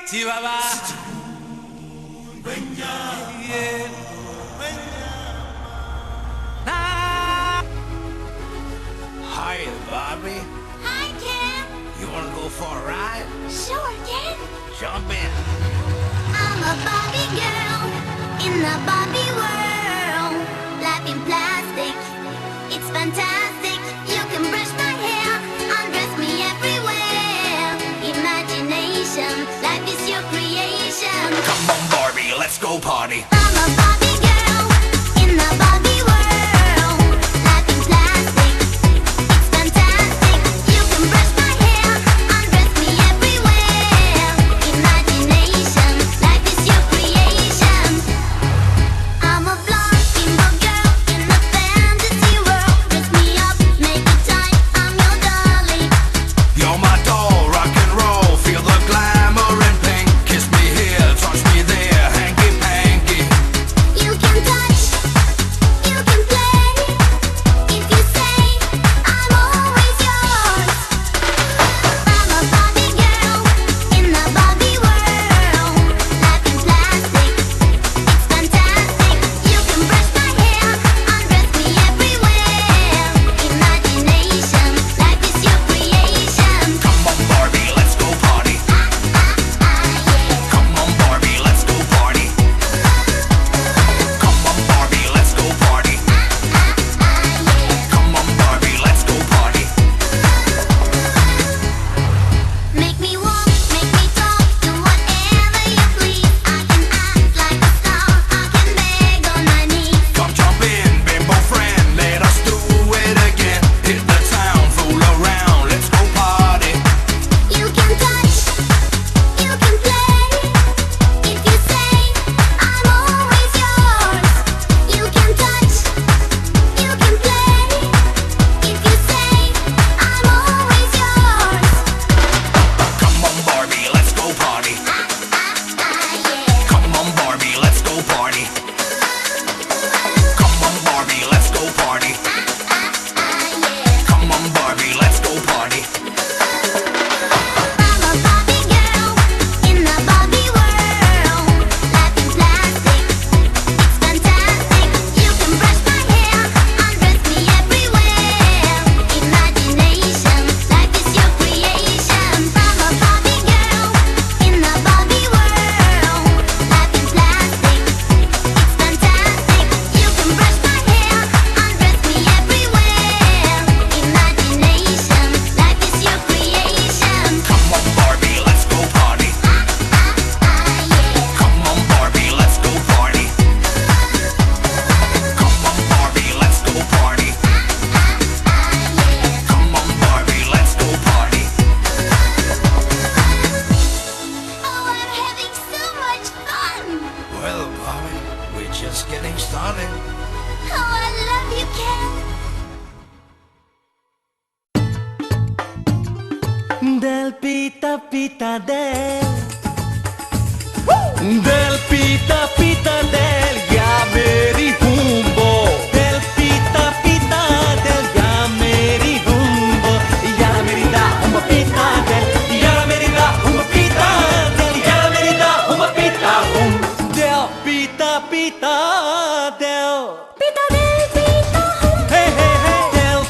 Chihuahua. Yeah. Nah. Hi, Bobby. Hi, Ken. You wanna go for a ride? Sure, Ken. Jump in. I'm a Barbie girl in the Barbie world. Life in plastic, it's fantastic. You can brush my hair, undress me everywhere. Imagination, life is your creation. Come on, Barbie, let's go party. I'm a Barbie girl in the Barbie world. Life in plastic, it's fantastic. You can brush my hair, undress me everywhere. Imagination, life is your creation. I'm a blonde bimbo girl in a fantasy world. Dress me up, make it tight, I'm your dolly. You're my doll, rock and roll. Feel the glamour and pink. Kiss me here, touch me there, hanky panky. You can touch, you can play. If you say, I'm always yours. I'm a Barbie girl in the Barbie world. Life in plastic, it's fantastic. You can brush my hair, undress me everywhere. Imagination, life is your creation. Come on, Barbie, let's go party. Yeah. Come on, Barbie, let's go party. Come on, Barbie, let's go party. Yeah. Come on, Barbie, let's go party. Make me walk, make me talk, do whatever you please. I can act like a star, I can beg on my knees. Come jump in, bimbo friend, let us do it again. Hit the town, fool around, let's go party. You can touch, you can play. If you say, I'm always yours. You can touch, you can play. If you say, I'm always yours. Come on, Barbie, let's go party. Yeah. Come on, Barbie, let's go party. Come on, Barbie, let's go party. Yeah. Come on, Barbie, let's go party. I'm a Barbie girl in the Barbie world. Life in plastic, it's fantastic. You can brush my hair, undress me everywhere. Imagination, life is your creation. I'm a Barbie girl in the Barbie world. Life in plastic, it's fantastic. You can brush my hair, undress me everywhere. Imagination, life is your creation. Come on, Barbie, let's go party. Yeah. Come on, Barbie, let's go party. Come on, Barbie, let's go party. Come on, Barbie, let's go party. Oh, I'm having so much fun! Well, Barbie, we're just getting started. Oh, I love you, Ken! Del pita pita del pita pita del Yameri Humbo, del pita pita del Yameri Humbo, Yameri da Humbo pita del Yameri da Humbo pita del Yameri da Humbo pita del pita pita del Pita del pita hum. hey hey hey del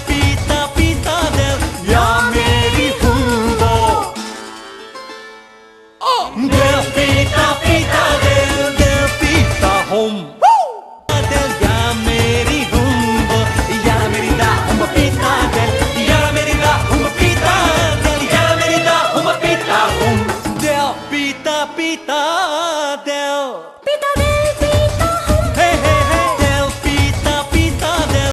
pita del Yameri Humbo. Del pita del pita home. Del Yameri Humbo, Yameri da Humbo pita del Yameri da Humbo pita del Yameri da Humbo pita home. Del pita